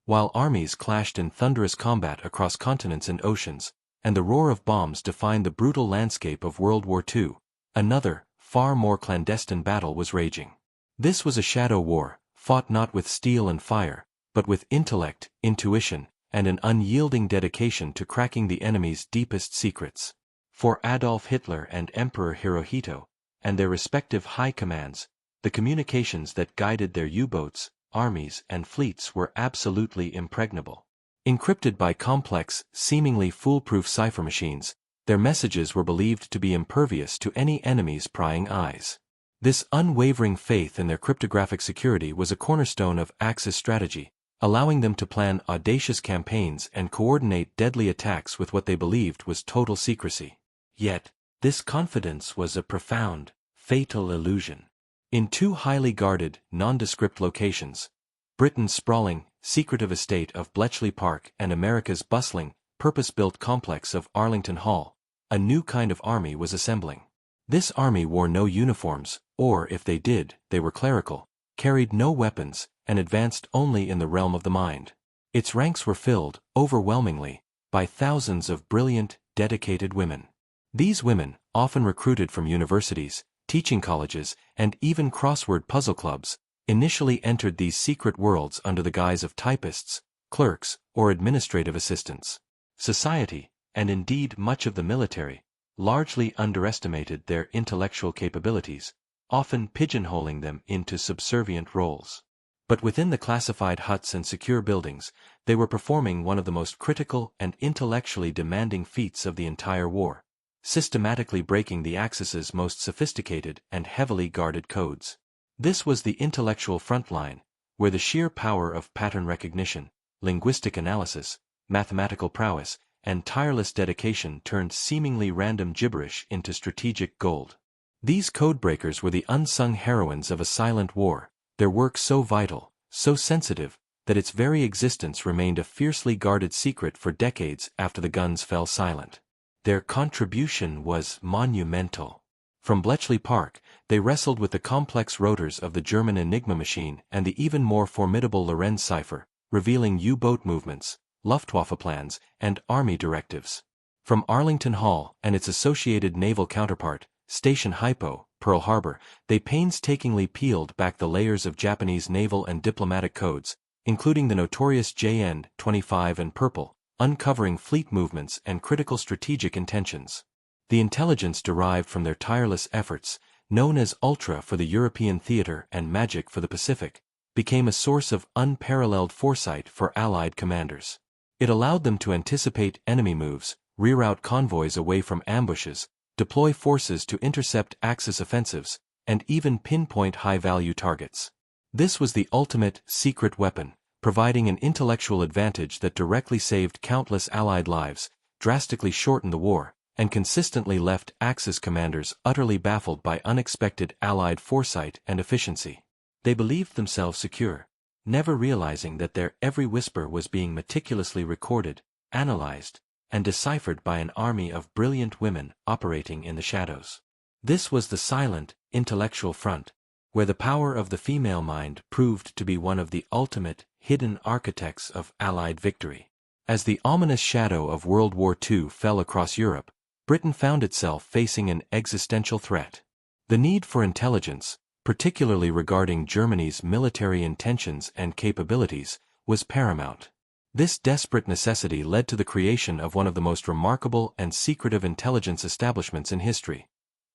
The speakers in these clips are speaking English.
while armies clashed in thunderous combat across continents and oceans, and the roar of bombs defined the brutal landscape of World War II, another, far more clandestine battle was raging. This was a shadow war, fought not with steel and fire, but with intellect, intuition, and an unyielding dedication to cracking the enemy's deepest secrets. For Adolf Hitler and Emperor Hirohito, and their respective high commands, the communications that guided their U-boats, armies, and fleets were absolutely impregnable. Encrypted by complex, seemingly foolproof cipher machines, their messages were believed to be impervious to any enemy's prying eyes. This unwavering faith in their cryptographic security was a cornerstone of Axis strategy, allowing them to plan audacious campaigns and coordinate deadly attacks with what they believed was total secrecy. Yet, this confidence was a profound, fatal illusion. In two highly guarded, nondescript locations, Britain's sprawling, secretive estate of Bletchley Park and America's bustling, purpose-built complex of Arlington Hall, a new kind of army was assembling. This army wore no uniforms, or if they did, they were clerical, carried no weapons, and advanced only in the realm of the mind. Its ranks were filled, overwhelmingly, by thousands of brilliant, dedicated women. These women, often recruited from universities, teaching colleges, and even crossword puzzle clubs, initially entered these secret worlds under the guise of typists, clerks, or administrative assistants. Society, and indeed much of the military, largely underestimated their intellectual capabilities, often pigeonholing them into subservient roles. But within the classified huts and secure buildings, they were performing one of the most critical and intellectually demanding feats of the entire war, systematically breaking the Axis's most sophisticated and heavily guarded codes. This was the intellectual front line, where the sheer power of pattern recognition, linguistic analysis, mathematical prowess, and tireless dedication turned seemingly random gibberish into strategic gold. These codebreakers were the unsung heroines of a silent war, their work so vital, so sensitive, that its very existence remained a fiercely guarded secret for decades after the guns fell silent. Their contribution was monumental. From Bletchley Park, they wrestled with the complex rotors of the German Enigma machine and the even more formidable Lorenz cipher, revealing U-boat movements, Luftwaffe plans, and army directives. From Arlington Hall and its associated naval counterpart, Station Hypo, Pearl Harbor, they painstakingly peeled back the layers of Japanese naval and diplomatic codes, including the notorious JN-25 and Purple, uncovering fleet movements and critical strategic intentions. The intelligence derived from their tireless efforts, known as Ultra for the European theater and Magic for the Pacific, became a source of unparalleled foresight for Allied commanders. It allowed them to anticipate enemy moves, reroute convoys away from ambushes, deploy forces to intercept Axis offensives, and even pinpoint high-value targets. This was the ultimate secret weapon, providing an intellectual advantage that directly saved countless Allied lives, drastically shortened the war, and consistently left Axis commanders utterly baffled by unexpected Allied foresight and efficiency. They believed themselves secure, never realizing that their every whisper was being meticulously recorded, analyzed, and deciphered by an army of brilliant women operating in the shadows. This was the silent, intellectual front, where the power of the female mind proved to be one of the ultimate, hidden architects of Allied victory. As the ominous shadow of World War II fell across Europe, Britain found itself facing an existential threat. The need for intelligence, particularly regarding Germany's military intentions and capabilities, was paramount. This desperate necessity led to the creation of one of the most remarkable and secretive intelligence establishments in history.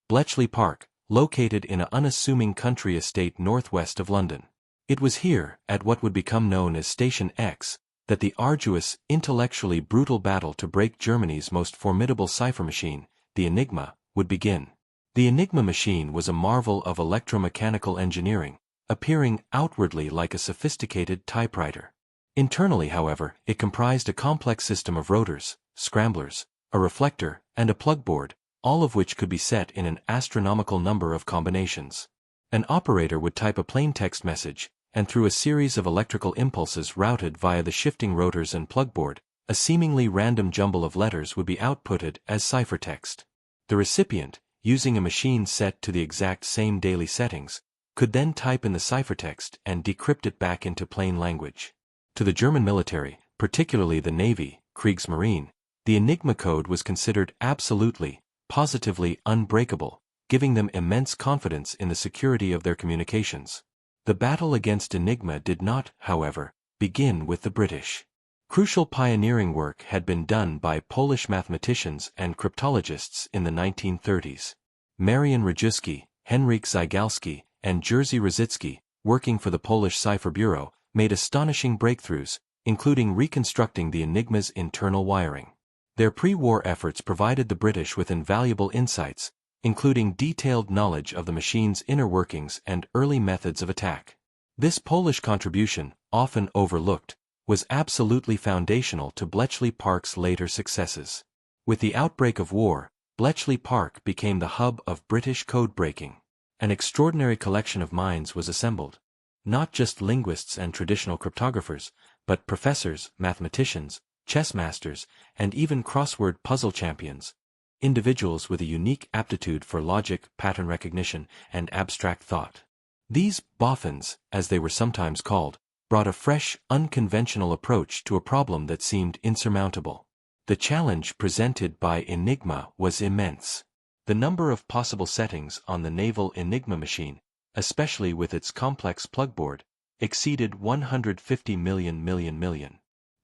Bletchley Park, located in an unassuming country estate northwest of London. It was here, at what would become known as Station X, that the arduous, intellectually brutal battle to break Germany's most formidable cipher machine, the Enigma, would begin. The Enigma machine was a marvel of electromechanical engineering, appearing outwardly like a sophisticated typewriter. Internally, however, it comprised a complex system of rotors, scramblers, a reflector, and a plug board, all of which could be set in an astronomical number of combinations. An operator would type a plain text message, and through a series of electrical impulses routed via the shifting rotors and plug board, a seemingly random jumble of letters would be outputted as ciphertext. The recipient, using a machine set to the exact same daily settings, could then type in the ciphertext and decrypt it back into plain language. To the German military, particularly the Navy, Kriegsmarine, the Enigma code was considered absolutely, positively unbreakable, giving them immense confidence in the security of their communications. The battle against Enigma did not, however, begin with the British. Crucial pioneering work had been done by Polish mathematicians and cryptologists in the 1930s. Marian Rejewski, Henryk Zygalski, and Jerzy Rositzky, working for the Polish Cipher Bureau, made astonishing breakthroughs, including reconstructing the Enigma's internal wiring. Their pre-war efforts provided the British with invaluable insights, including detailed knowledge of the machine's inner workings and early methods of attack. This Polish contribution, often overlooked, was absolutely foundational to Bletchley Park's later successes. With the outbreak of war, Bletchley Park became the hub of British code-breaking. An extraordinary collection of minds was assembled. Not just linguists and traditional cryptographers, but professors, mathematicians, chess masters, and even crossword puzzle champions. Individuals with a unique aptitude for logic, pattern recognition, and abstract thought. These boffins, as they were sometimes called, brought a fresh, unconventional approach to a problem that seemed insurmountable. The challenge presented by Enigma was immense. The number of possible settings on the naval Enigma machine, especially with its complex plugboard, exceeded 150 million.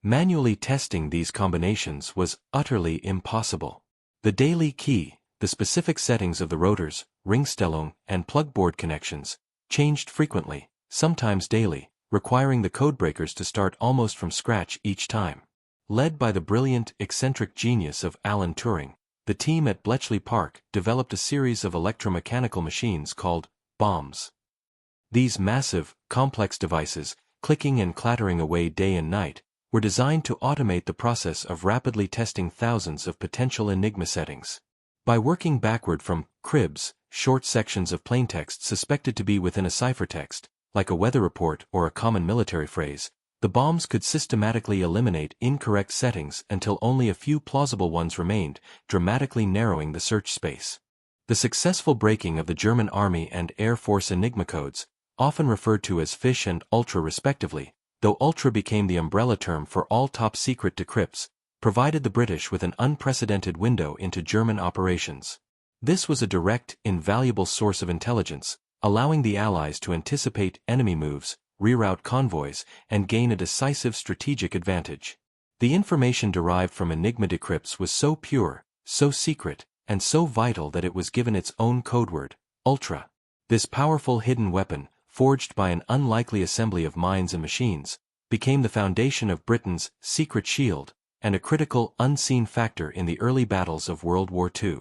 Manually testing these combinations was utterly impossible. The daily key, the specific settings of the rotors, Ringstellung, and plugboard connections, changed frequently, sometimes daily, requiring the codebreakers to start almost from scratch each time. Led by the brilliant, eccentric genius of Alan Turing, the team at Bletchley Park developed a series of electromechanical machines called bombs. These massive, complex devices, clicking and clattering away day and night, were designed to automate the process of rapidly testing thousands of potential Enigma settings. By working backward from cribs, short sections of plaintext suspected to be within a ciphertext, like a weather report or a common military phrase, the bombs could systematically eliminate incorrect settings until only a few plausible ones remained, dramatically narrowing the search space. The successful breaking of the German Army and Air Force Enigma codes, often referred to as Fish and Ultra respectively, though Ultra became the umbrella term for all top-secret decrypts, provided the British with an unprecedented window into German operations. This was a direct, invaluable source of intelligence, allowing the Allies to anticipate enemy moves, reroute convoys, and gain a decisive strategic advantage. The information derived from Enigma decrypts was so pure, so secret, and so vital that it was given its own codeword, Ultra. This powerful hidden weapon, forged by an unlikely assembly of minds and machines, became the foundation of Britain's secret shield, and a critical, unseen factor in the early battles of World War II.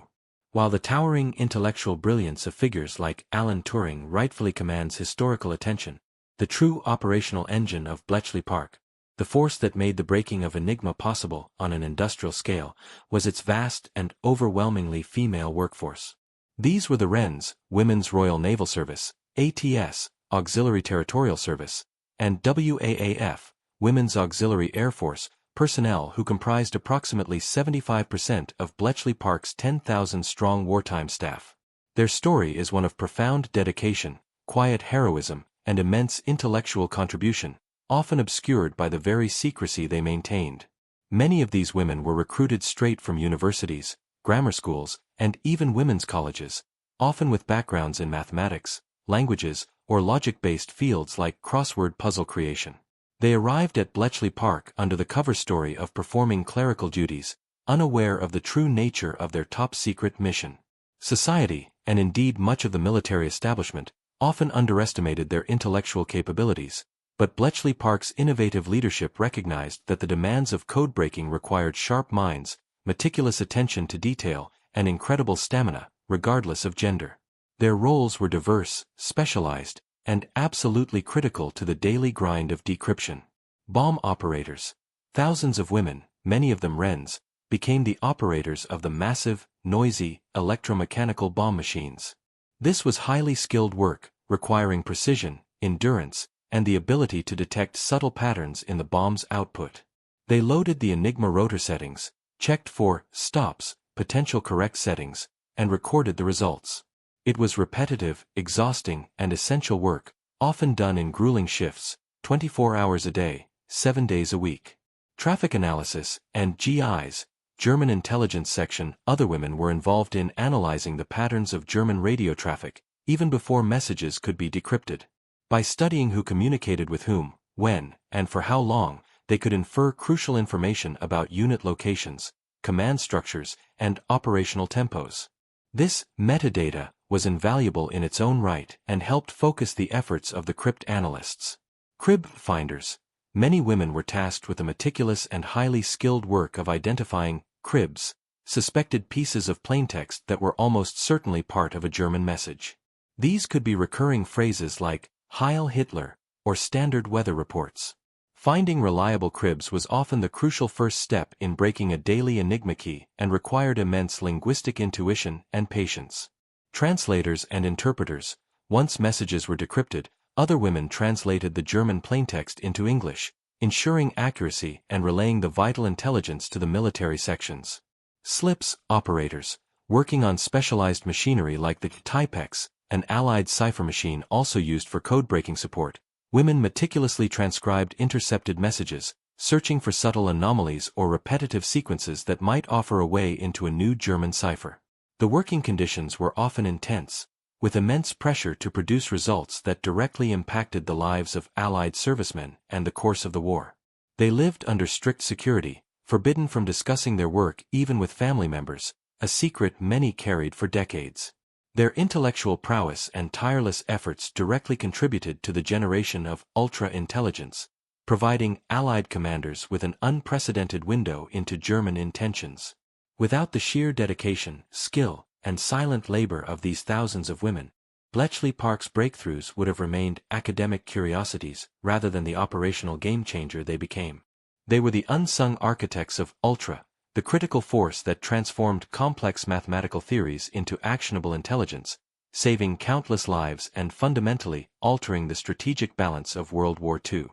While the towering intellectual brilliance of figures like Alan Turing rightfully commands historical attention, the true operational engine of Bletchley Park, the force that made the breaking of Enigma possible on an industrial scale, was its vast and overwhelmingly female workforce. These were the Wrens, Women's Royal Naval Service, ATS, Auxiliary Territorial Service, and WAAF, Women's Auxiliary Air Force, personnel who comprised approximately 75% of Bletchley Park's 10,000-strong wartime staff. Their story is one of profound dedication, quiet heroism, and immense intellectual contribution, often obscured by the very secrecy they maintained. Many of these women were recruited straight from universities, grammar schools, and even women's colleges, often with backgrounds in mathematics, languages, or logic-based fields like crossword puzzle creation. They arrived at Bletchley Park under the cover story of performing clerical duties, unaware of the true nature of their top-secret mission. Society, and indeed much of the military establishment, often underestimated their intellectual capabilities, but Bletchley Park's innovative leadership recognized that the demands of code-breaking required sharp minds, meticulous attention to detail, and incredible stamina, regardless of gender. Their roles were diverse, specialized, and absolutely critical to the daily grind of decryption. Bomb operators. Thousands of women, many of them Wrens, became the operators of the massive, noisy, electromechanical bomb machines. This was highly skilled work, requiring precision, endurance, and the ability to detect subtle patterns in the bomb's output. They loaded the Enigma rotor settings, checked for stops, potential correct settings, and recorded the results. It was repetitive, exhausting, and essential work, often done in grueling shifts, 24 hours a day, 7 days a week. Traffic analysis, and GIs, German intelligence section. Other women were involved in analyzing the patterns of German radio traffic, even before messages could be decrypted. By studying who communicated with whom, when, and for how long, they could infer crucial information about unit locations, command structures, and operational tempos. This metadata was invaluable in its own right and helped focus the efforts of the crypt analysts. Crib finders. Many women were tasked with the meticulous and highly skilled work of identifying cribs, suspected pieces of plaintext that were almost certainly part of a German message. These could be recurring phrases like Heil Hitler or standard weather reports. Finding reliable cribs was often the crucial first step in breaking a daily enigma key and required immense linguistic intuition and patience. Translators and interpreters. Once messages were decrypted, other women translated the German plaintext into English, ensuring accuracy and relaying the vital intelligence to the military sections. Slips operators. Working on specialized machinery like the typists, an Allied cipher machine also used for code-breaking support, women meticulously transcribed intercepted messages, searching for subtle anomalies or repetitive sequences that might offer a way into a new German cipher. The working conditions were often intense, with immense pressure to produce results that directly impacted the lives of Allied servicemen and the course of the war. They lived under strict security, forbidden from discussing their work even with family members, a secret many carried for decades. Their intellectual prowess and tireless efforts directly contributed to the generation of ultra-intelligence, providing Allied commanders with an unprecedented window into German intentions. Without the sheer dedication, skill, and silent labor of these thousands of women, Bletchley Park's breakthroughs would have remained academic curiosities rather than the operational game-changer they became. They were the unsung architects of ultra, the critical force that transformed complex mathematical theories into actionable intelligence, saving countless lives and fundamentally altering the strategic balance of World War II.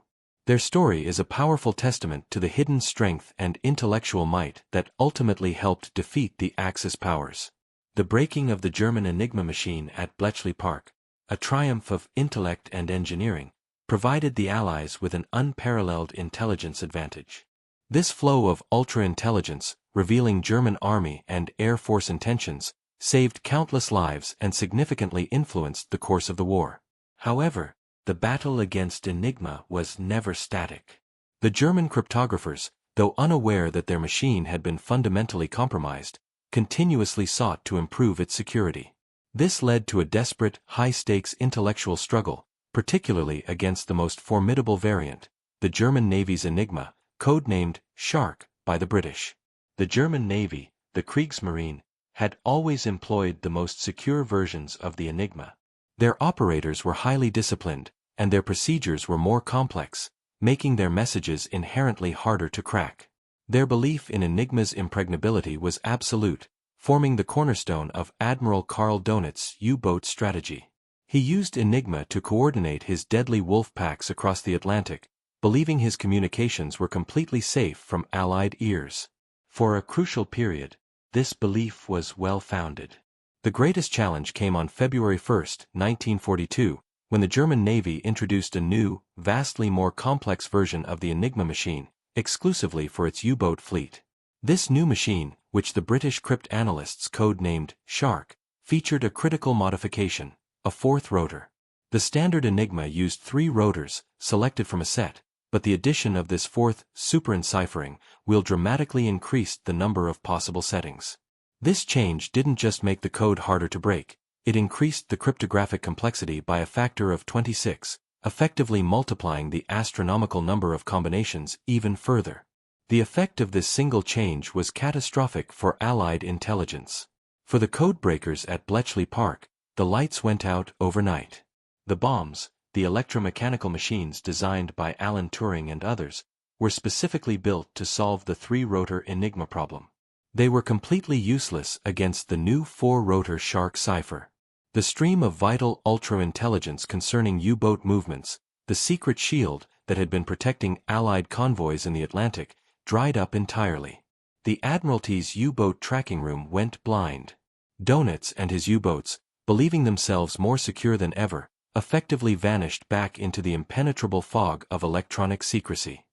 Their story is a powerful testament to the hidden strength and intellectual might that ultimately helped defeat the Axis powers. The breaking of the German Enigma machine at Bletchley Park, a triumph of intellect and engineering, provided the Allies with an unparalleled intelligence advantage. This flow of ultra-intelligence, revealing German Army and Air Force intentions, saved countless lives and significantly influenced the course of the war. However, the battle against Enigma was never static. The German cryptographers, though unaware that their machine had been fundamentally compromised, continuously sought to improve its security. This led to a desperate, high-stakes intellectual struggle, particularly against the most formidable variant, the German Navy's Enigma, codenamed Shark by the British. The German Navy, the Kriegsmarine, had always employed the most secure versions of the Enigma. Their operators were highly disciplined, and their procedures were more complex, making their messages inherently harder to crack. Their belief in Enigma's impregnability was absolute, forming the cornerstone of Admiral Karl Donetz's U-boat strategy. He used Enigma to coordinate his deadly wolf packs across the Atlantic, believing his communications were completely safe from Allied ears. For a crucial period, this belief was well-founded. The greatest challenge came on February 1, 1942, when the German Navy introduced a new, vastly more complex version of the Enigma machine, exclusively for its U-boat fleet. This new machine, which the British cryptanalysts codenamed Shark, featured a critical modification, a fourth rotor. The standard Enigma used 3 rotors, selected from a set, but the addition of this fourth, super-enciphering, will dramatically increase the number of possible settings. This change didn't just make the code harder to break, it increased the cryptographic complexity by a factor of 26, effectively multiplying the astronomical number of combinations even further. The effect of this single change was catastrophic for Allied intelligence. For the codebreakers at Bletchley Park, the lights went out overnight. The bombs, the electromechanical machines designed by Alan Turing and others, were specifically built to solve the 3-rotor Enigma problem. They were completely useless against the new 4-rotor Shark cipher. The stream of vital ultra-intelligence concerning U-boat movements, the secret shield that had been protecting Allied convoys in the Atlantic, dried up entirely. The Admiralty's U-boat tracking room went blind. Donetz and his U-boats, believing themselves more secure than ever, effectively vanished back into the impenetrable fog of electronic secrecy.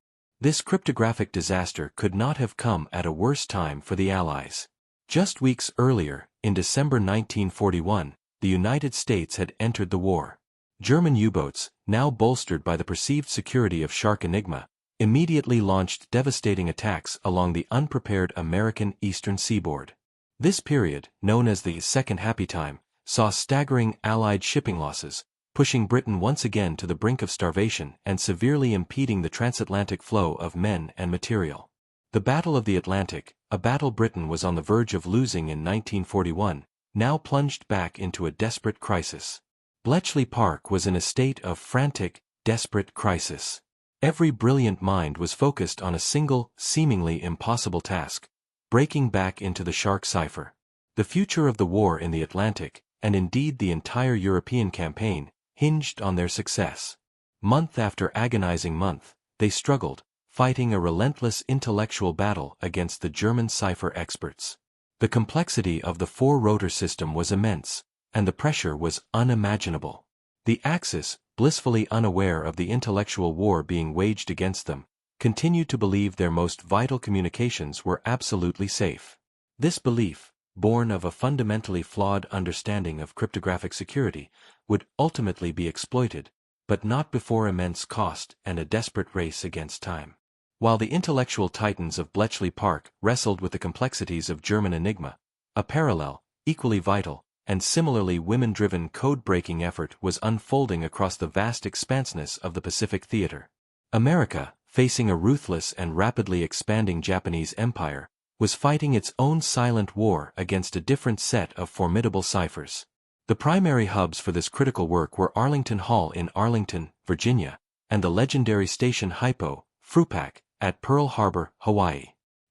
This cryptographic disaster could not have come at a worse time for the Allies. Just weeks earlier, in December 1941, the United States had entered the war. German U-boats, now bolstered by the perceived security of Shark Enigma, immediately launched devastating attacks along the unprepared American eastern seaboard. This period, known as the Second Happy Time, saw staggering Allied shipping losses, pushing Britain once again to the brink of starvation and severely impeding the transatlantic flow of men and material. The Battle of the Atlantic, a battle Britain was on the verge of losing in 1941, now plunged back into a desperate crisis. Bletchley Park was in a state of frantic, desperate crisis. Every brilliant mind was focused on a single, seemingly impossible task: breaking back into the Shark cipher. The future of the war in the Atlantic, and indeed the entire European campaign, hinged on their success. Month after agonizing month, they struggled, fighting a relentless intellectual battle against the German cipher experts. The complexity of the four-rotor system was immense, and the pressure was unimaginable. The Axis, blissfully unaware of the intellectual war being waged against them, continued to believe their most vital communications were absolutely safe. This belief, born of a fundamentally flawed understanding of cryptographic security, would ultimately be exploited, but not before immense cost and a desperate race against time. While the intellectual titans of Bletchley Park wrestled with the complexities of German Enigma, a parallel, equally vital, and similarly women-driven code-breaking effort was unfolding across the vast expanseness of the Pacific theater. America, facing a ruthless and rapidly expanding Japanese empire, was fighting its own silent war against a different set of formidable ciphers. The primary hubs for this critical work were Arlington Hall in Arlington, Virginia, and the legendary station Hypo, Frupak, at Pearl Harbor, Hawaii.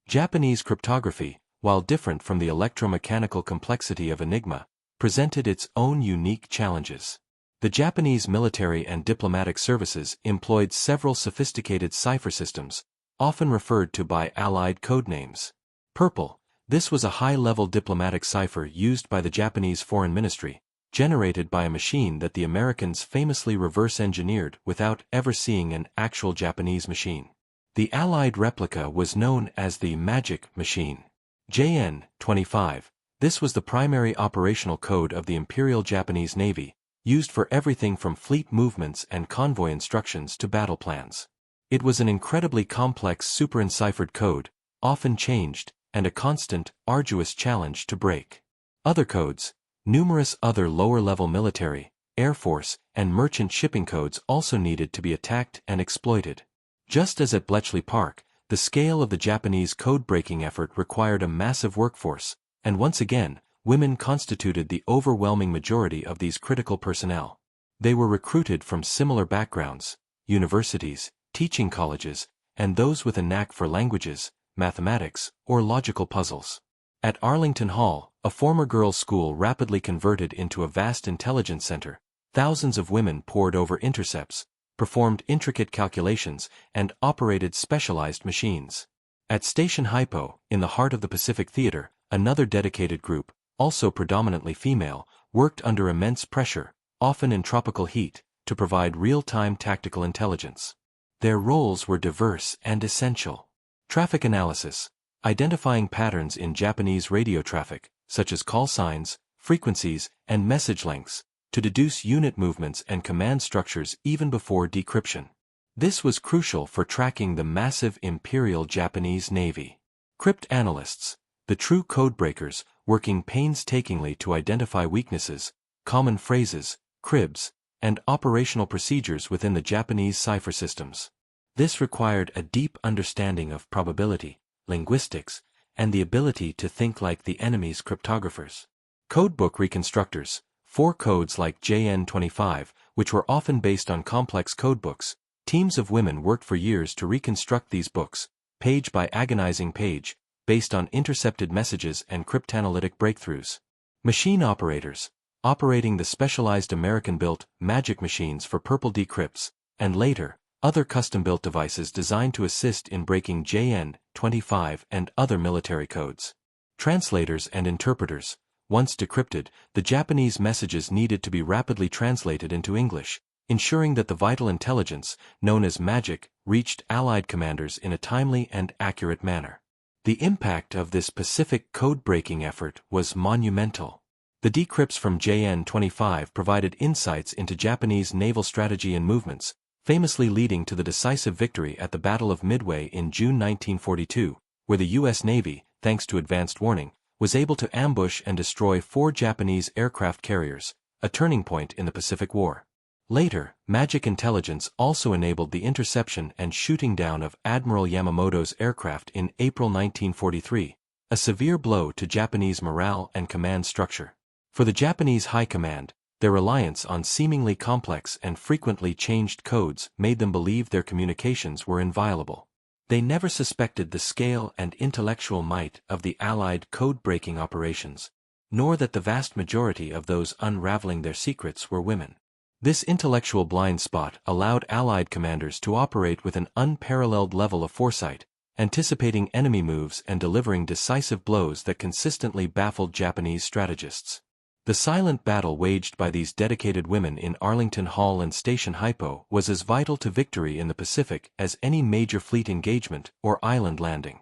Japanese cryptography, while different from the electromechanical complexity of Enigma, presented its own unique challenges. The Japanese military and diplomatic services employed several sophisticated cipher systems, often referred to by Allied codenames. Purple, this was a high-level diplomatic cipher used by the Japanese Foreign Ministry, generated by a machine that the Americans famously reverse-engineered without ever seeing an actual Japanese machine. The Allied replica was known as the Magic Machine. JN-25, this was the primary operational code of the Imperial Japanese Navy, used for everything from fleet movements and convoy instructions to battle plans. It was an incredibly complex super-enciphered code, often changed, and a constant, arduous challenge to break. Other codes, numerous other lower-level military, Air Force, and merchant shipping codes also needed to be attacked and exploited. Just as at Bletchley Park, the scale of the Japanese code-breaking effort required a massive workforce, and once again, women constituted the overwhelming majority of these critical personnel. They were recruited from similar backgrounds, universities, teaching colleges, and those with a knack for languages, mathematics, or logical puzzles. At Arlington Hall, a former girls' school rapidly converted into a vast intelligence center, thousands of women pored over intercepts, performed intricate calculations, and operated specialized machines. At Station Hypo, in the heart of the Pacific Theater, another dedicated group, also predominantly female, worked under immense pressure, often in tropical heat, to provide real-time tactical intelligence. Their roles were diverse and essential. Traffic analysis, identifying patterns in Japanese radio traffic, such as call signs, frequencies, and message lengths, to deduce unit movements and command structures even before decryption. This was crucial for tracking the massive Imperial Japanese Navy. Crypt analysts, the true codebreakers, working painstakingly to identify weaknesses, common phrases, cribs, and operational procedures within the Japanese cipher systems. This required a deep understanding of probability, linguistics, and the ability to think like the enemy's cryptographers. Codebook reconstructors, for codes like JN-25, which were often based on complex codebooks, teams of women worked for years to reconstruct these books, page by agonizing page, based on intercepted messages and cryptanalytic breakthroughs. Machine operators, operating the specialized American-built magic machines for purple decrypts, and later, other custom-built devices designed to assist in breaking JN-25 and other military codes. Translators and interpreters, once decrypted, the Japanese messages needed to be rapidly translated into English, ensuring that the vital intelligence, known as magic, reached Allied commanders in a timely and accurate manner. The impact of this Pacific code-breaking effort was monumental. The decrypts from JN-25 provided insights into Japanese naval strategy and movements, famously leading to the decisive victory at the Battle of Midway in June 1942, where the U.S. Navy, thanks to advanced warning, was able to ambush and destroy 4 Japanese aircraft carriers, a turning point in the Pacific War. Later, magic intelligence also enabled the interception and shooting down of Admiral Yamamoto's aircraft in April 1943, a severe blow to Japanese morale and command structure. For the Japanese High Command, their reliance on seemingly complex and frequently changed codes made them believe their communications were inviolable. They never suspected the scale and intellectual might of the Allied code-breaking operations, nor that the vast majority of those unraveling their secrets were women. This intellectual blind spot allowed Allied commanders to operate with an unparalleled level of foresight, anticipating enemy moves and delivering decisive blows that consistently baffled Japanese strategists. The silent battle waged by these dedicated women in Arlington Hall and Station Hypo was as vital to victory in the Pacific as any major fleet engagement or island landing.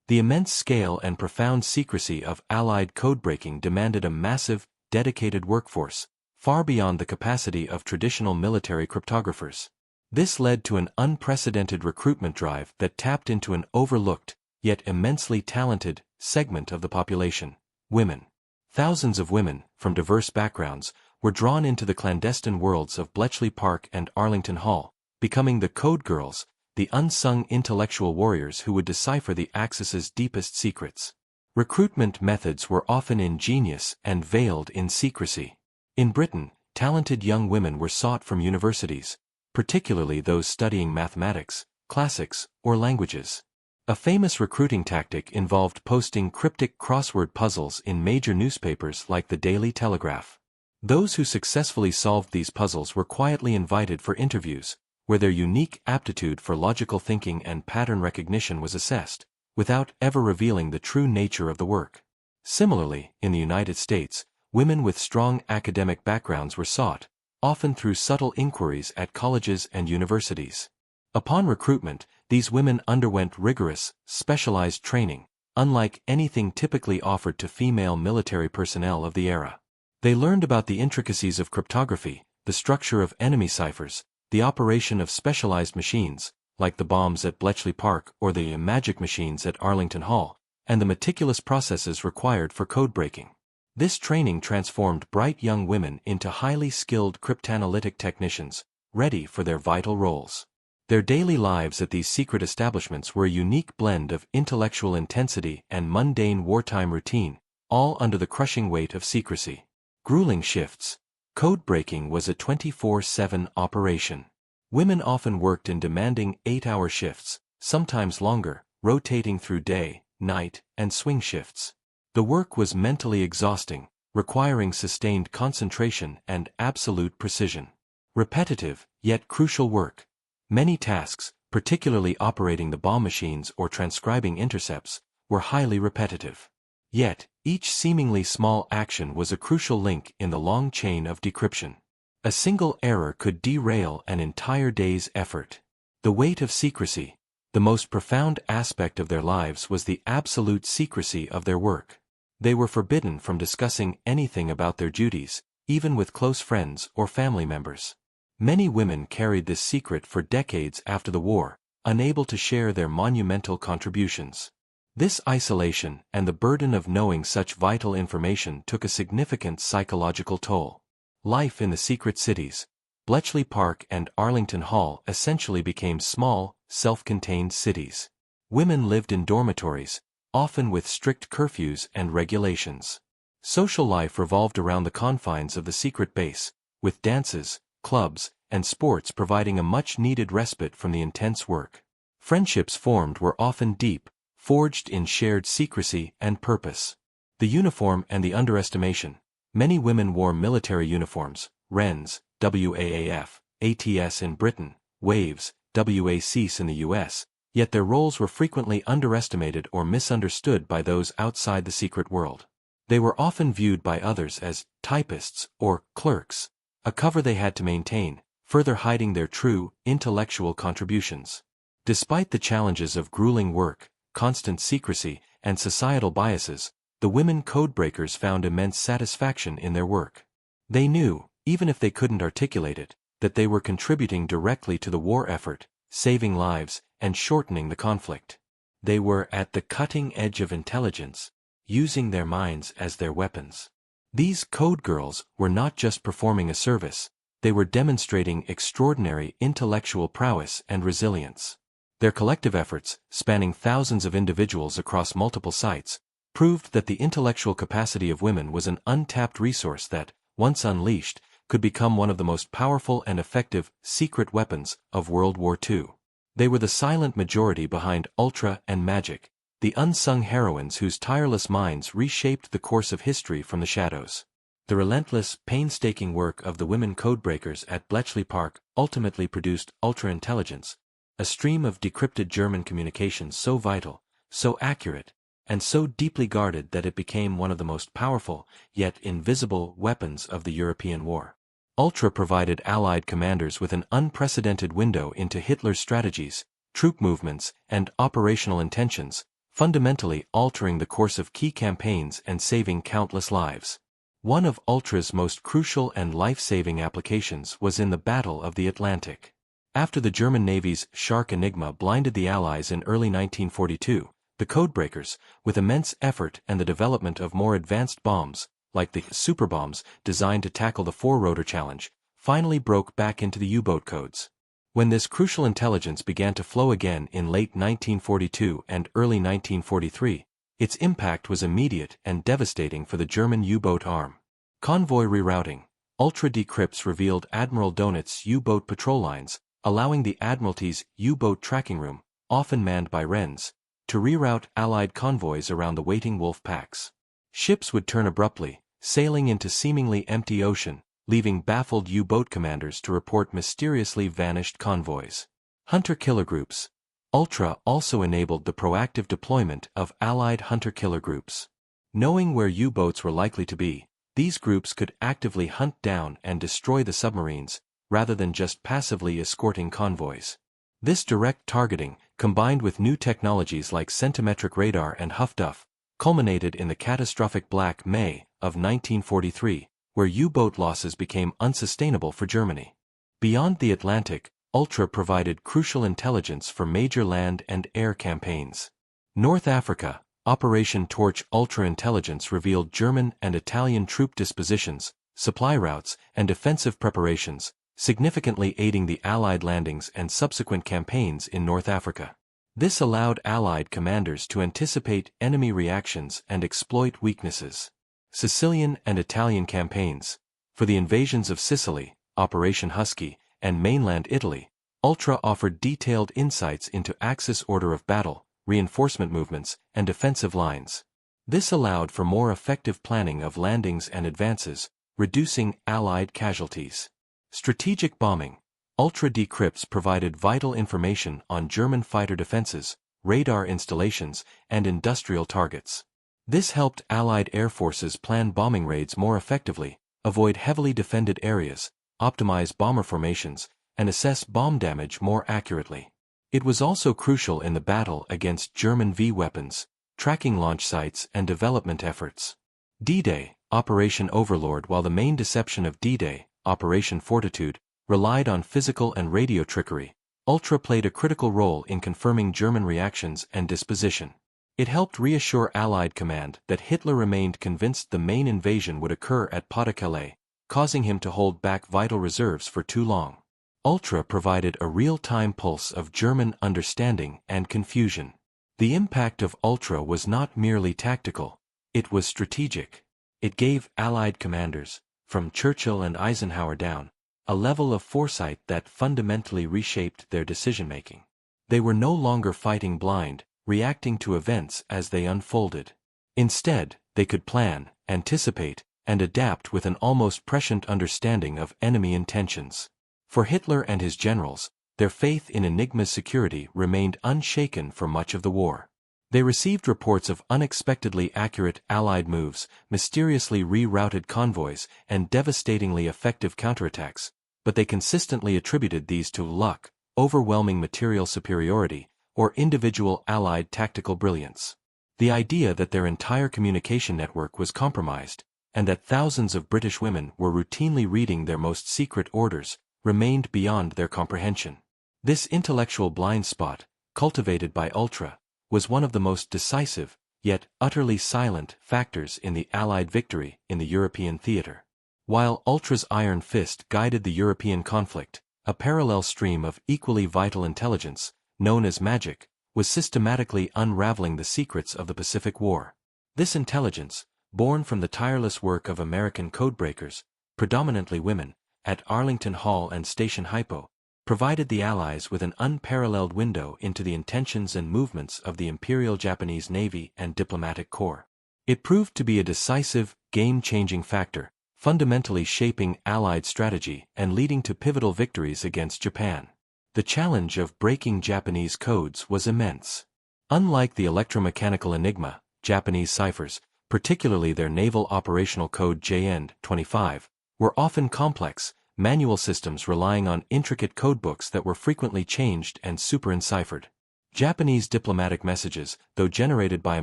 The immense scale and profound secrecy of Allied codebreaking demanded a massive, dedicated workforce, far beyond the capacity of traditional military cryptographers. This led to an unprecedented recruitment drive that tapped into an overlooked, yet immensely talented, segment of the population: women. Thousands of women, from diverse backgrounds, were drawn into the clandestine worlds of Bletchley Park and Arlington Hall, becoming the code girls, the unsung intellectual warriors who would decipher the Axis's deepest secrets. Recruitment methods were often ingenious and veiled in secrecy. In Britain, talented young women were sought from universities, particularly those studying mathematics, classics, or languages. A famous recruiting tactic involved posting cryptic crossword puzzles in major newspapers like the Daily Telegraph. Those who successfully solved these puzzles were quietly invited for interviews, where their unique aptitude for logical thinking and pattern recognition was assessed, without ever revealing the true nature of the work. Similarly, in the United States, women with strong academic backgrounds were sought, often through subtle inquiries at colleges and universities. Upon recruitment, these women underwent rigorous, specialized training, unlike anything typically offered to female military personnel of the era. They learned about the intricacies of cryptography, the structure of enemy ciphers, the operation of specialized machines, like the bombs at Bletchley Park or the magic machines at Arlington Hall, and the meticulous processes required for code-breaking. This training transformed bright young women into highly skilled cryptanalytic technicians, ready for their vital roles. Their daily lives at these secret establishments were a unique blend of intellectual intensity and mundane wartime routine, all under the crushing weight of secrecy. Grueling shifts. Code-breaking was a 24/7 operation. Women often worked in demanding 8-hour shifts, sometimes longer, rotating through day, night, and swing shifts. The work was mentally exhausting, requiring sustained concentration and absolute precision. Repetitive, yet crucial work. Many tasks, particularly operating the bomb machines or transcribing intercepts, were highly repetitive. Yet, each seemingly small action was a crucial link in the long chain of decryption. A single error could derail an entire day's effort. The weight of secrecy. The most profound aspect of their lives was the absolute secrecy of their work. They were forbidden from discussing anything about their duties, even with close friends or family members. Many women carried this secret for decades after the war, unable to share their monumental contributions. This isolation and the burden of knowing such vital information took a significant psychological toll. Life in the secret cities, Bletchley Park and Arlington Hall, essentially became small, self-contained cities. Women lived in dormitories, often with strict curfews and regulations. Social life revolved around the confines of the secret base, with dances, clubs, and sports providing a much-needed respite from the intense work. Friendships formed were often deep, forged in shared secrecy and purpose. The uniform and the underestimation. Many women wore military uniforms, Wrens, WAAF, ATS in Britain, Waves, WACs in the US, yet their roles were frequently underestimated or misunderstood by those outside the secret world. They were often viewed by others as typists or clerks, a cover they had to maintain, further hiding their true, intellectual contributions. Despite the challenges of grueling work, constant secrecy, and societal biases, the women codebreakers found immense satisfaction in their work. They knew, even if they couldn't articulate it, that they were contributing directly to the war effort, saving lives, and shortening the conflict. They were at the cutting edge of intelligence, using their minds as their weapons. These code girls were not just performing a service, they were demonstrating extraordinary intellectual prowess and resilience. Their collective efforts, spanning thousands of individuals across multiple sites, proved that the intellectual capacity of women was an untapped resource that, once unleashed, could become one of the most powerful and effective secret weapons of World War II. They were the silent majority behind Ultra and Magic, the unsung heroines whose tireless minds reshaped the course of history from the shadows. The relentless, painstaking work of the women codebreakers at Bletchley Park ultimately produced ultra-intelligence, a stream of decrypted German communications so vital, so accurate, and so deeply guarded that it became one of the most powerful, yet invisible, weapons of the European war. Ultra provided Allied commanders with an unprecedented window into Hitler's strategies, troop movements, and operational intentions, fundamentally altering the course of key campaigns and saving countless lives. One of Ultra's most crucial and life-saving applications was in the Battle of the Atlantic. After the German Navy's Shark Enigma blinded the Allies in early 1942, the codebreakers, with immense effort and the development of more advanced bombs, like the superbombs designed to tackle the four-rotor challenge, finally broke back into the U-boat codes. When this crucial intelligence began to flow again in late 1942 and early 1943, its impact was immediate and devastating for the German U-boat arm. Convoy rerouting. Ultra decrypts revealed Admiral Donit's U-boat patrol lines, allowing the Admiralty's U-boat tracking room, often manned by Wrens, to reroute Allied convoys around the waiting wolf packs. Ships would turn abruptly, sailing into seemingly empty ocean, leaving baffled U-boat commanders to report mysteriously vanished convoys. Hunter-killer groups. Ultra also enabled the proactive deployment of Allied hunter-killer groups. Knowing where U-boats were likely to be, these groups could actively hunt down and destroy the submarines, rather than just passively escorting convoys. This direct targeting, combined with new technologies like centimetric radar and Huff-Duff, culminated in the catastrophic Black May of 1943, where U-boat losses became unsustainable for Germany. Beyond the Atlantic, Ultra provided crucial intelligence for major land and air campaigns. North Africa, Operation Torch Ultra intelligence revealed German and Italian troop dispositions, supply routes, and defensive preparations, significantly aiding the Allied landings and subsequent campaigns in North Africa. This allowed Allied commanders to anticipate enemy reactions and exploit weaknesses. Sicilian and Italian campaigns. For the invasions of Sicily, Operation Husky, and mainland Italy, Ultra offered detailed insights into Axis order of battle, reinforcement movements, and defensive lines. This allowed for more effective planning of landings and advances, reducing Allied casualties. Strategic bombing. Ultra decrypts provided vital information on German fighter defenses, radar installations, and industrial targets. This helped Allied air forces plan bombing raids more effectively, avoid heavily defended areas, optimize bomber formations, and assess bomb damage more accurately. It was also crucial in the battle against German V-weapons, tracking launch sites and development efforts. D-Day, Operation Overlord. While the main deception of D-Day, Operation Fortitude, relied on physical and radio trickery, Ultra played a critical role in confirming German reactions and disposition. It helped reassure Allied command that Hitler remained convinced the main invasion would occur at Pas-de-Calais, causing him to hold back vital reserves for too long. Ultra provided a real-time pulse of German understanding and confusion. The impact of Ultra was not merely tactical, it was strategic. It gave Allied commanders, from Churchill and Eisenhower down, a level of foresight that fundamentally reshaped their decision-making. They were no longer fighting blind, reacting to events as they unfolded. Instead, they could plan, anticipate, and adapt with an almost prescient understanding of enemy intentions. For Hitler and his generals, their faith in Enigma's security remained unshaken for much of the war. They received reports of unexpectedly accurate Allied moves, mysteriously rerouted convoys, and devastatingly effective counterattacks, but they consistently attributed these to luck, overwhelming material superiority, or individual Allied tactical brilliance. The idea that their entire communication network was compromised, and that thousands of British women were routinely reading their most secret orders, remained beyond their comprehension. This intellectual blind spot, cultivated by Ultra, was one of the most decisive, yet utterly silent, factors in the Allied victory in the European theater. While Ultra's iron fist guided the European conflict, a parallel stream of equally vital intelligence, known as magic, was systematically unraveling the secrets of the Pacific War. This intelligence, born from the tireless work of American codebreakers, predominantly women, at Arlington Hall and Station Hypo, provided the Allies with an unparalleled window into the intentions and movements of the Imperial Japanese Navy and Diplomatic Corps. It proved to be a decisive, game-changing factor, fundamentally shaping Allied strategy and leading to pivotal victories against Japan. The challenge of breaking Japanese codes was immense. Unlike the electromechanical enigma, Japanese ciphers, particularly their naval operational code JN-25, were often complex, manual systems relying on intricate codebooks that were frequently changed and super-enciphered. Japanese diplomatic messages, though generated by a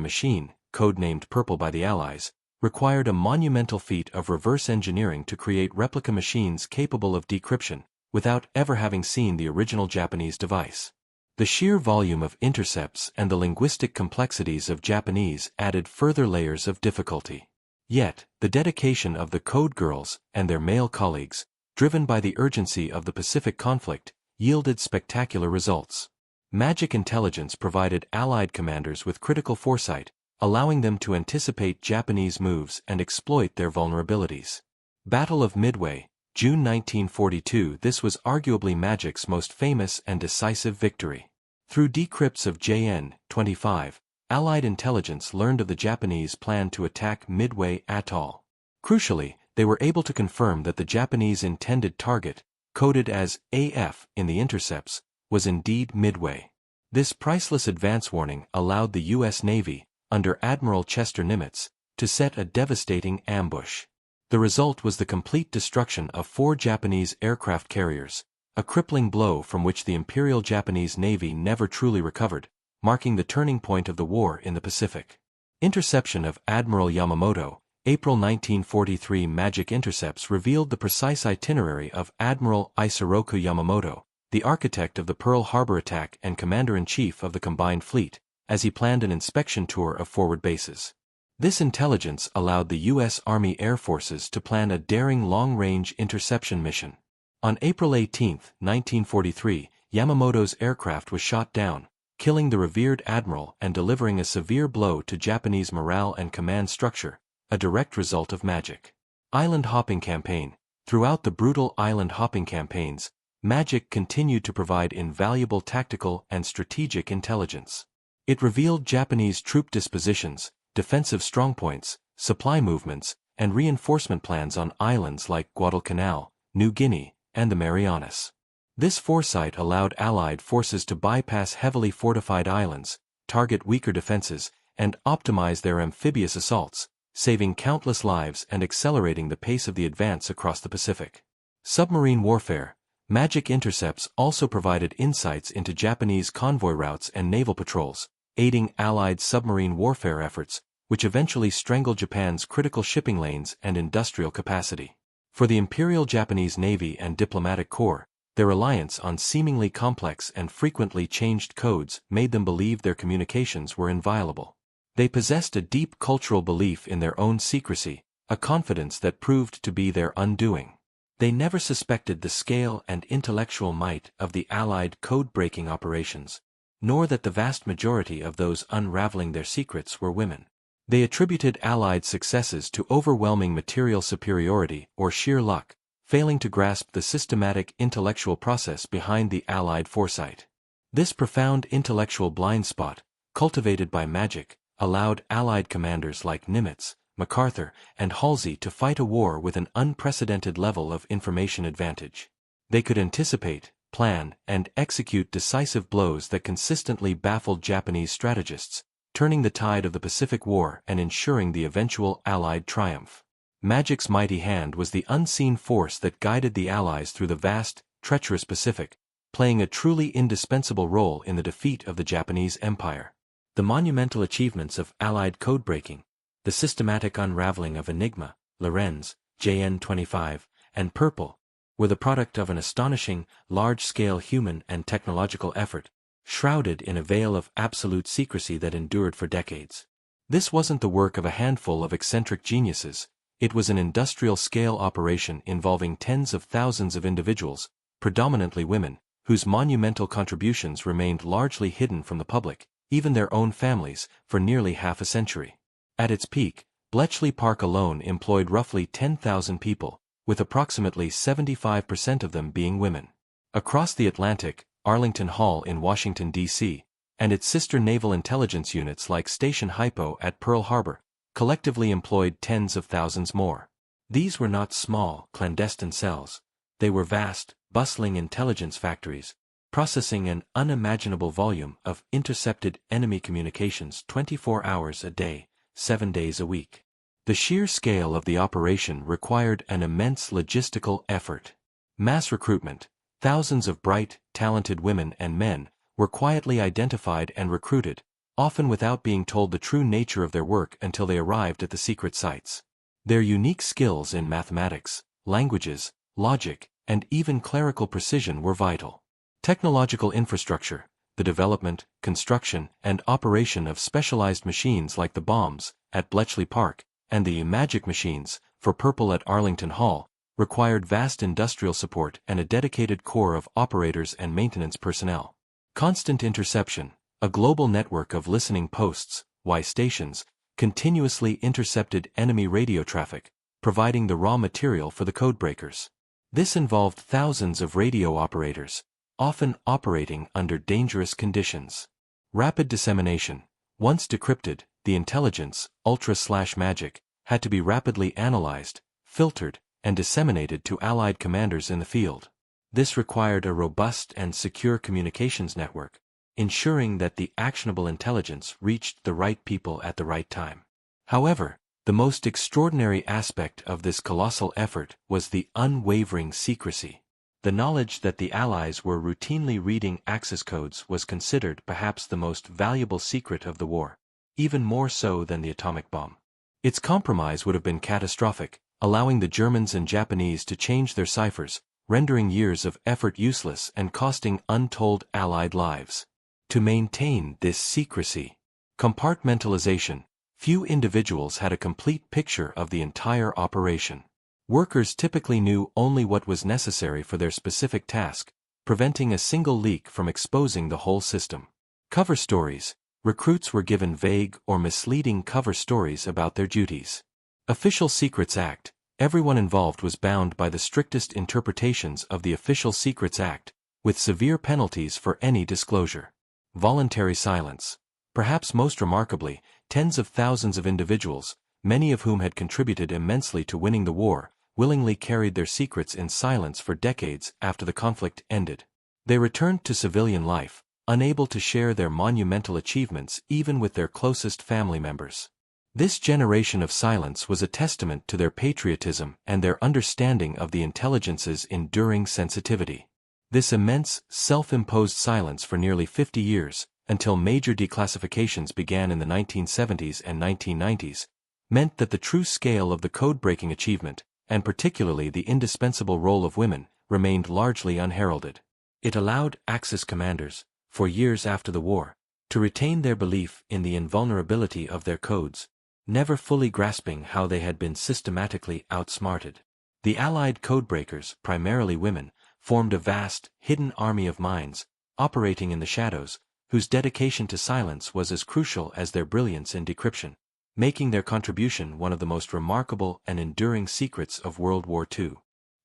machine, codenamed Purple by the Allies, required a monumental feat of reverse engineering to create replica machines capable of decryption, without ever having seen the original Japanese device. The sheer volume of intercepts and the linguistic complexities of Japanese added further layers of difficulty. Yet, the dedication of the code girls and their male colleagues, driven by the urgency of the Pacific conflict, yielded spectacular results. Magic intelligence provided Allied commanders with critical foresight, allowing them to anticipate Japanese moves and exploit their vulnerabilities. Battle of Midway, June 1942. This was arguably Magic's most famous and decisive victory. Through decrypts of JN-25, Allied intelligence learned of the Japanese plan to attack Midway Atoll. Crucially, they were able to confirm that the Japanese intended target, coded as AF in the intercepts, was indeed Midway. This priceless advance warning allowed the U.S. Navy, under Admiral Chester Nimitz, to set a devastating ambush. The result was the complete destruction of 4 Japanese aircraft carriers, a crippling blow from which the Imperial Japanese Navy never truly recovered, marking the turning point of the war in the Pacific. Interception of Admiral Yamamoto, April 1943. Magic intercepts revealed the precise itinerary of Admiral Isoroku Yamamoto, the architect of the Pearl Harbor attack and commander-in-chief of the combined fleet, as he planned an inspection tour of forward bases. This intelligence allowed the U.S. Army Air Forces to plan a daring long-range interception mission. On April 18, 1943, Yamamoto's aircraft was shot down, killing the revered admiral and delivering a severe blow to Japanese morale and command structure, a direct result of Magic. Island hopping campaign. Throughout the brutal island hopping campaigns, Magic continued to provide invaluable tactical and strategic intelligence. It revealed Japanese troop dispositions, defensive strongpoints, supply movements, and reinforcement plans on islands like Guadalcanal, New Guinea, and the Marianas. This foresight allowed Allied forces to bypass heavily fortified islands, target weaker defenses, and optimize their amphibious assaults, saving countless lives and accelerating the pace of the advance across the Pacific. Submarine warfare. Magic intercepts also provided insights into Japanese convoy routes and naval patrols, aiding Allied submarine warfare efforts, which eventually strangled Japan's critical shipping lanes and industrial capacity. For the Imperial Japanese Navy and Diplomatic Corps, their reliance on seemingly complex and frequently changed codes made them believe their communications were inviolable. They possessed a deep cultural belief in their own secrecy, a confidence that proved to be their undoing. They never suspected the scale and intellectual might of the Allied code-breaking operations, nor that the vast majority of those unraveling their secrets were women. They attributed Allied successes to overwhelming material superiority or sheer luck, failing to grasp the systematic intellectual process behind the Allied foresight. This profound intellectual blind spot, cultivated by Magic, allowed Allied commanders like Nimitz, MacArthur, and Halsey to fight a war with an unprecedented level of information advantage. They could anticipate, plan, and execute decisive blows that consistently baffled Japanese strategists, turning the tide of the Pacific War and ensuring the eventual Allied triumph. Magic's mighty hand was the unseen force that guided the Allies through the vast, treacherous Pacific, playing a truly indispensable role in the defeat of the Japanese Empire. The monumental achievements of Allied codebreaking, the systematic unraveling of Enigma, Lorenz, JN-25, and Purple, were the product of an astonishing, large-scale human and technological effort, shrouded in a veil of absolute secrecy that endured for decades. This wasn't the work of a handful of eccentric geniuses. It was an industrial-scale operation involving tens of thousands of individuals, predominantly women, whose monumental contributions remained largely hidden from the public, even their own families, for nearly half a century. At its peak, Bletchley Park alone employed roughly 10,000 people, with approximately 75% of them being women. Across the Atlantic, Arlington Hall in Washington, D.C., and its sister naval intelligence units like Station Hypo at Pearl Harbor, collectively employed tens of thousands more. These were not small, clandestine cells. They were vast, bustling intelligence factories, processing an unimaginable volume of intercepted enemy communications 24 hours a day, 7 days a week. The sheer scale of the operation required an immense logistical effort. Mass recruitment, thousands of bright, talented women and men were quietly identified and recruited, often without being told the true nature of their work until they arrived at the secret sites. Their unique skills in mathematics, languages, logic, and even clerical precision were vital. Technological infrastructure, the development, construction, and operation of specialized machines like the bombs at Bletchley Park and the magic machines for Purple at Arlington Hall, required vast industrial support and a dedicated corps of operators and maintenance personnel. Constant interception, a global network of listening posts, WWII stations, continuously intercepted enemy radio traffic, providing the raw material for the codebreakers. This involved thousands of radio operators, often operating under dangerous conditions. Rapid dissemination. Once decrypted, the intelligence, ultra/magic, had to be rapidly analyzed, filtered, and disseminated to Allied commanders in the field. This required a robust and secure communications network, ensuring that the actionable intelligence reached the right people at the right time. However, the most extraordinary aspect of this colossal effort was the unwavering secrecy. The knowledge that the Allies were routinely reading access codes was considered perhaps the most valuable secret of the war, even more so than the atomic bomb. Its compromise would have been catastrophic, allowing the Germans and Japanese to change their ciphers, rendering years of effort useless and costing untold Allied lives. To maintain this secrecy, compartmentalization, few individuals had a complete picture of the entire operation. Workers typically knew only what was necessary for their specific task, preventing a single leak from exposing the whole system. Cover stories. Recruits were given vague or misleading cover stories about their duties. Official Secrets Act. Everyone involved was bound by the strictest interpretations of the Official Secrets Act, with severe penalties for any disclosure. Voluntary silence. Perhaps most remarkably, tens of thousands of individuals, many of whom had contributed immensely to winning the war, willingly carried their secrets in silence for decades after the conflict ended. They returned to civilian life, unable to share their monumental achievements even with their closest family members. This generation of silence was a testament to their patriotism and their understanding of the intelligence's enduring sensitivity. This immense, self-imposed silence for nearly 50 years, until major declassifications began in the 1970s and 1990s, meant that the true scale of the code-breaking achievement, and particularly the indispensable role of women, remained largely unheralded. It allowed Axis commanders, for years after the war, to retain their belief in the invulnerability of their codes, never fully grasping how they had been systematically outsmarted. The Allied codebreakers, primarily women, formed a vast, hidden army of minds, operating in the shadows, whose dedication to silence was as crucial as their brilliance in decryption, making their contribution one of the most remarkable and enduring secrets of World War II.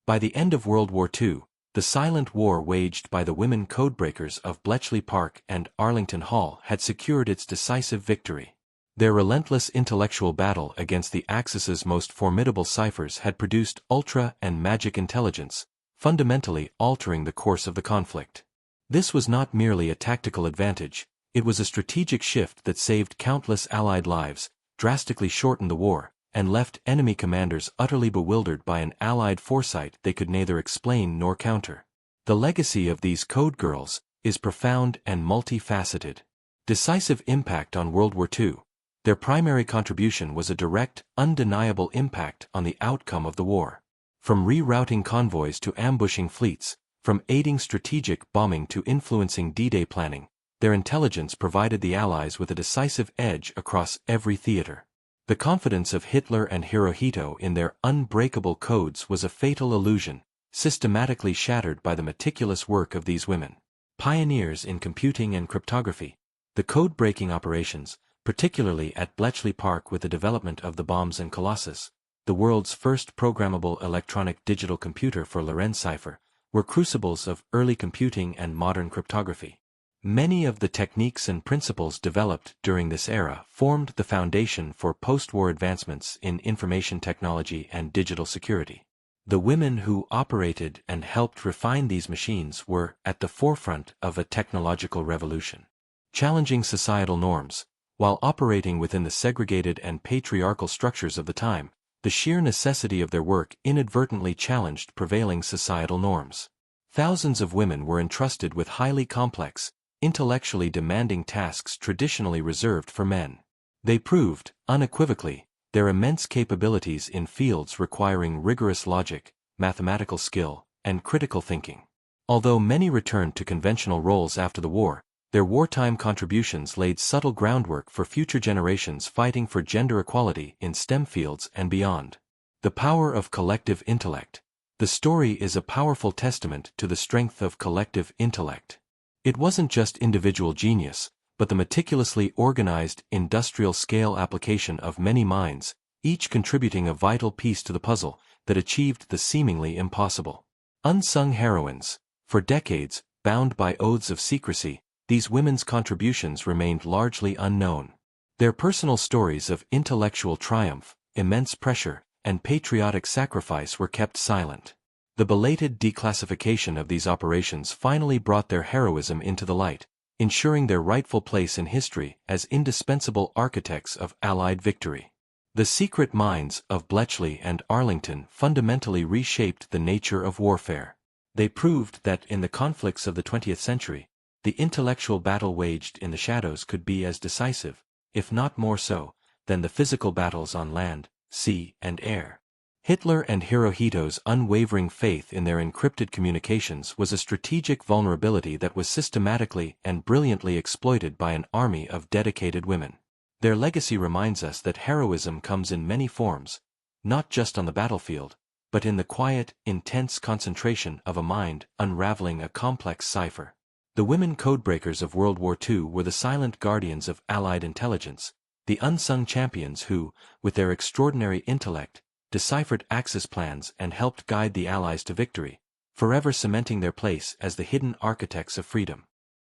By the end of World War II, the silent war waged by the women codebreakers of Bletchley Park and Arlington Hall had secured its decisive victory. Their relentless intellectual battle against the Axis's most formidable ciphers had produced ultra and magic intelligence, fundamentally altering the course of the conflict. This was not merely a tactical advantage, it was a strategic shift that saved countless Allied lives, drastically shortened the war, and left enemy commanders utterly bewildered by an Allied foresight they could neither explain nor counter. The legacy of these code girls is profound and multifaceted. Decisive impact on World War II. Their primary contribution was a direct, undeniable impact on the outcome of the war. From rerouting convoys to ambushing fleets, from aiding strategic bombing to influencing D-Day planning, their intelligence provided the Allies with a decisive edge across every theater. The confidence of Hitler and Hirohito in their unbreakable codes was a fatal illusion, systematically shattered by the meticulous work of these women. Pioneers in computing and cryptography. The code-breaking operations, particularly at Bletchley Park with the development of the bombs and Colossus, the world's first programmable electronic digital computer for Lorenz cipher, were crucibles of early computing and modern cryptography. Many of the techniques and principles developed during this era formed the foundation for post-war advancements in information technology and digital security. The women who operated and helped refine these machines were at the forefront of a technological revolution. Challenging societal norms. While operating within the segregated and patriarchal structures of the time, the sheer necessity of their work inadvertently challenged prevailing societal norms. Thousands of women were entrusted with highly complex, intellectually demanding tasks traditionally reserved for men. They proved, unequivocally, their immense capabilities in fields requiring rigorous logic, mathematical skill, and critical thinking. Although many returned to conventional roles after the war, their wartime contributions laid subtle groundwork for future generations fighting for gender equality in STEM fields and beyond. The power of collective intellect. The story is a powerful testament to the strength of collective intellect. It wasn't just individual genius, but the meticulously organized, industrial-scale application of many minds, each contributing a vital piece to the puzzle that achieved the seemingly impossible. Unsung heroines. For decades, bound by oaths of secrecy, these women's contributions remained largely unknown. Their personal stories of intellectual triumph, immense pressure, and patriotic sacrifice were kept silent. The belated declassification of these operations finally brought their heroism into the light, ensuring their rightful place in history as indispensable architects of Allied victory. The secret minds of Bletchley and Arlington fundamentally reshaped the nature of warfare. They proved that in the conflicts of the 20th century, the intellectual battle waged in the shadows could be as decisive, if not more so, than the physical battles on land, sea, and air. Hitler and Hirohito's unwavering faith in their encrypted communications was a strategic vulnerability that was systematically and brilliantly exploited by an army of dedicated women. Their legacy reminds us that heroism comes in many forms, not just on the battlefield, but in the quiet, intense concentration of a mind unraveling a complex cipher. The women codebreakers of World War II were the silent guardians of Allied intelligence, the unsung champions who, with their extraordinary intellect, deciphered Axis plans and helped guide the Allies to victory, forever cementing their place as the hidden architects of freedom.